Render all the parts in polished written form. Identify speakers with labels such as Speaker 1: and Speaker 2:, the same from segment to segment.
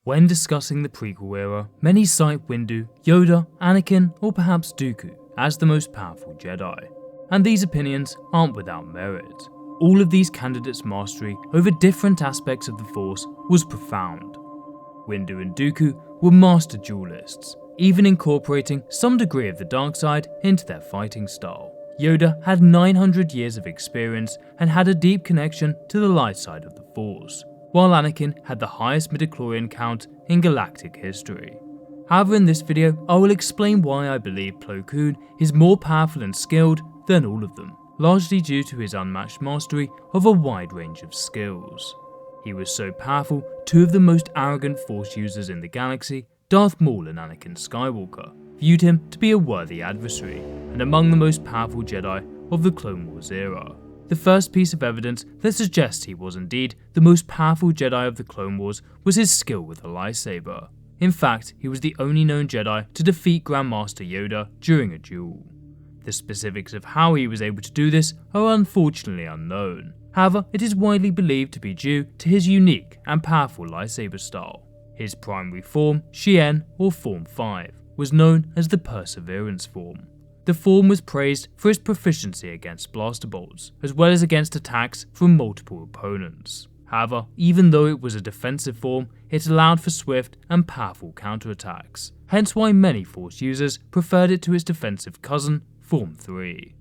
Speaker 1: When discussing the prequel era, many cite Windu, Yoda, Anakin, or perhaps Dooku as the most powerful Jedi, and these opinions aren't without merit. All of these candidates' mastery over different aspects of the Force was profound. Windu and Dooku were master duellists, even incorporating some degree of the dark side into their fighting style. Yoda had 900 years of experience and had a deep connection to the light side of the Force, while Anakin had the highest midi-chlorian count in galactic history. However, in this video, I will explain why I believe Plo Koon is more powerful and skilled than all of them, largely due to his unmatched mastery of a wide range of skills. He was so powerful, two of the most arrogant Force users in the galaxy, Darth Maul and Anakin Skywalker, viewed him to be a worthy adversary and among the most powerful Jedi of the Clone Wars era. The first piece of evidence that suggests he was indeed the most powerful Jedi of the Clone Wars was his skill with a lightsaber. In fact, he was the only known Jedi to defeat Grandmaster Yoda during a duel. The specifics of how he was able to do this are unfortunately unknown. However, it is widely believed to be due to his unique and powerful lightsaber style. His primary form, Xian or Form 5, was known as the Perseverance form. The form was praised for its proficiency against blaster bolts, as well as against attacks from multiple opponents. However, even though it was a defensive form, it allowed for swift and powerful counterattacks, hence why many Force users preferred it to its defensive cousin, Form 3.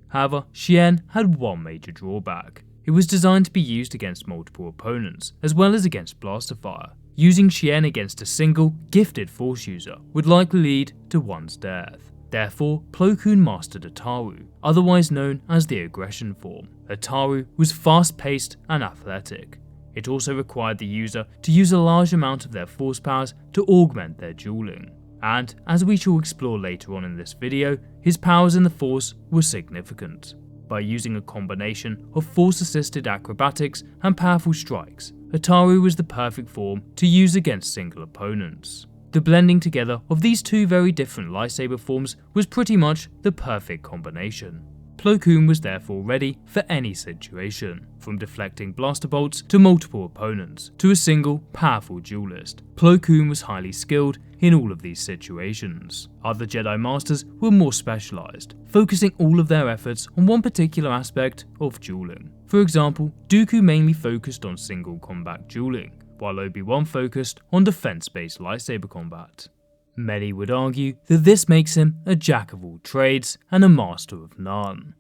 Speaker 1: However, Xian had one major drawback. It was designed to be used against multiple opponents, as well as against blaster fire. Using Xian against a single, gifted Force user would likely lead to one's death. Therefore, Plo Koon mastered Ataru, otherwise known as the Aggression form. Ataru was fast-paced and athletic. It also required the user to use a large amount of their Force powers to augment their dueling. And, as we shall explore later on in this video, his powers in the Force were significant. By using a combination of Force-assisted acrobatics and powerful strikes, Ataru was the perfect form to use against single opponents. The blending together of these two very different lightsaber forms was pretty much the perfect combination. Plo Koon was therefore ready for any situation, from deflecting blaster bolts to multiple opponents to a single, powerful duelist. Plo Koon was highly skilled in all of these situations. Other Jedi Masters were more specialized, focusing all of their efforts on one particular aspect of dueling. For example, Dooku mainly focused on single combat dueling, while Obi-Wan focused on defense-based lightsaber combat. Many would argue that this makes him a jack of all trades and a master of none.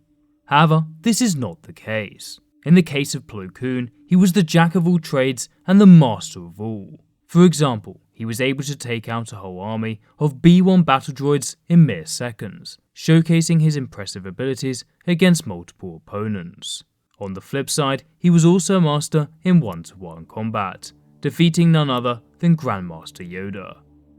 Speaker 1: However, this is not the case. In the case of Plo Koon, he was the jack of all trades and the master of all. For example, he was able to take out a whole army of B-1 battle droids in mere seconds, showcasing his impressive abilities against multiple opponents. On the flip side, he was also a master in one-to-one combat, defeating none other than Grandmaster Yoda.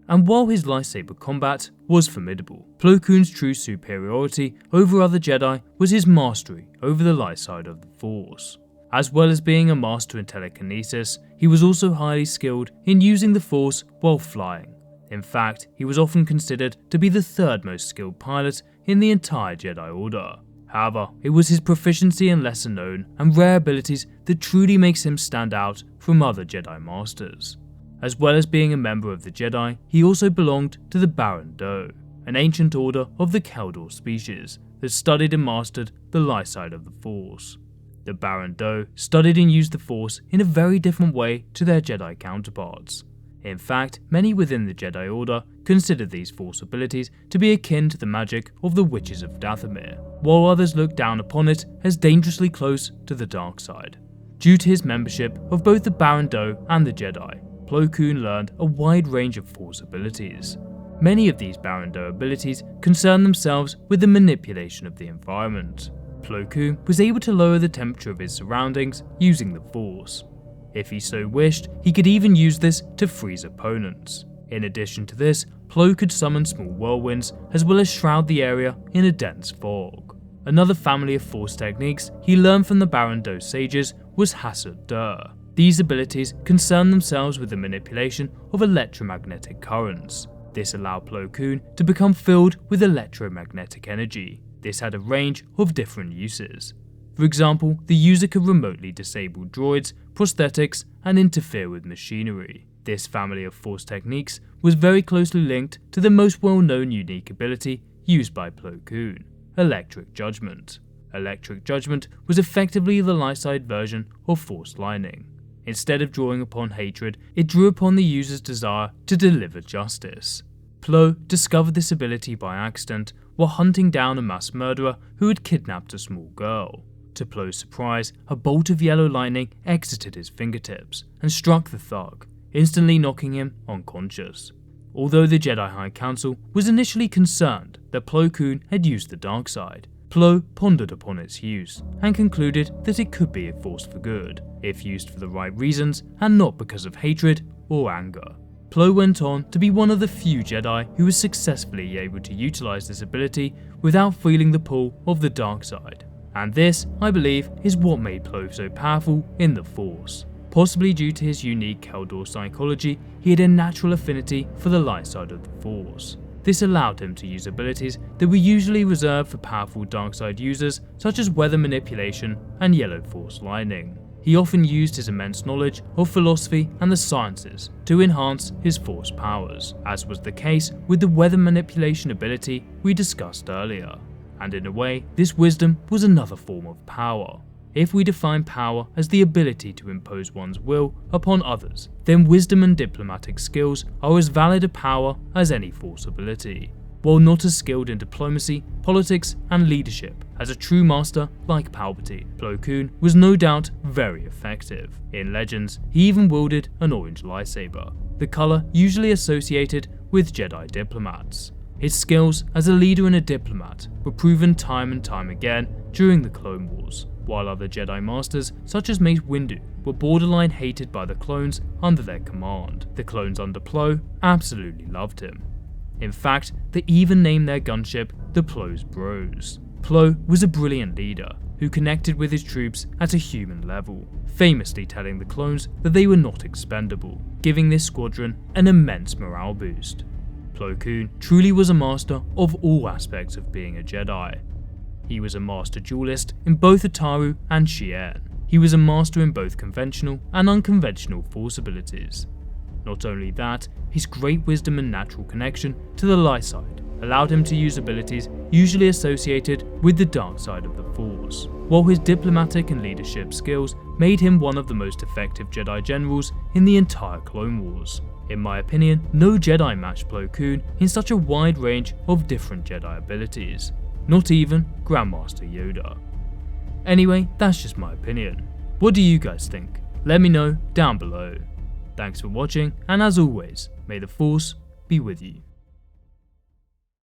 Speaker 1: And while his lightsaber combat was formidable, Plo Koon's true superiority over other Jedi was his mastery over the light side of the Force. As well as being a master in telekinesis, he was also highly skilled in using the Force while flying. In fact, he was often considered to be the third most skilled pilot in the entire Jedi Order. However, it was his proficiency in lesser known and rare abilities that truly makes him stand out from other Jedi Masters. As well as being a member of the Jedi, he also belonged to the Baron Do, an ancient order of the Keldor species that studied and mastered the light side of the Force. The Baron Do studied and used the Force in a very different way to their Jedi counterparts. In fact, many within the Jedi Order considered these Force abilities to be akin to the magic of the Witches of Dathomir, while others looked down upon it as dangerously close to the dark side. Due to his membership of both the Baron Do and the Jedi, Plo Koon learned a wide range of Force abilities. Many of these Baron Do abilities concern themselves with the manipulation of the environment. Plo Koon was able to lower the temperature of his surroundings using the Force. If he so wished, he could even use this to freeze opponents. In addition to this, Plo could summon small whirlwinds as well as shroud the area in a dense fog. Another family of Force techniques he learned from the Baron Do sages was Hasud Dur. These abilities concern themselves with the manipulation of electromagnetic currents. This allowed Plo Koon to become filled with electromagnetic energy. This had a range of different uses. For example, the user could remotely disable droids, prosthetics, and interfere with machinery. This family of Force techniques was very closely linked to the most well-known unique ability used by Plo Koon, Electric Judgment. Electric Judgment was effectively the light side version of Force Lightning. Instead of drawing upon hatred, it drew upon the user's desire to deliver justice. Plo discovered this ability by accident while hunting down a mass murderer who had kidnapped a small girl. To Plo's surprise, a bolt of yellow lightning exited his fingertips and struck the thug, instantly knocking him unconscious. Although the Jedi High Council was initially concerned that Plo Koon had used the dark side, Plo pondered upon its use and concluded that it could be a force for good, if used for the right reasons and not because of hatred or anger. Plo went on to be one of the few Jedi who was successfully able to utilize this ability without feeling the pull of the dark side. And this, I believe, is what made Plo so powerful in the Force. Possibly due to his unique Keldor psychology, he had a natural affinity for the light side of the Force. This allowed him to use abilities that were usually reserved for powerful dark side users, such as weather manipulation and yellow Force lightning. He often used his immense knowledge of philosophy and the sciences to enhance his Force powers, as was the case with the weather manipulation ability we discussed earlier. And in a way, this wisdom was another form of power. If we define power as the ability to impose one's will upon others, then wisdom and diplomatic skills are as valid a power as any Force ability. While not as skilled in diplomacy, politics, and leadership as a true master like Palpatine, Plo Koon was no doubt very effective. In Legends, he even wielded an orange lightsaber, the colour usually associated with Jedi diplomats. His skills as a leader and a diplomat were proven time and time again during the Clone Wars, while other Jedi Masters such as Mace Windu were borderline hated by the clones under their command. The clones under Plo absolutely loved him. In fact, they even named their gunship the Plo's Bros. Plo was a brilliant leader who connected with his troops at a human level, famously telling the clones that they were not expendable, giving this squadron an immense morale boost. Plo Koon truly was a master of all aspects of being a Jedi. He was a master duelist in both Ataru and Shien. He was a master in both conventional and unconventional Force abilities. Not only that, his great wisdom and natural connection to the light side allowed him to use abilities usually associated with the dark side of the Force, while his diplomatic and leadership skills made him one of the most effective Jedi generals in the entire Clone Wars. In my opinion, no Jedi matched Plo Koon in such a wide range of different Jedi abilities. Not even Grandmaster Yoda. Anyway, that's just my opinion. What do you guys think? Let me know down below. Thanks for watching, and as always, may the Force be with you.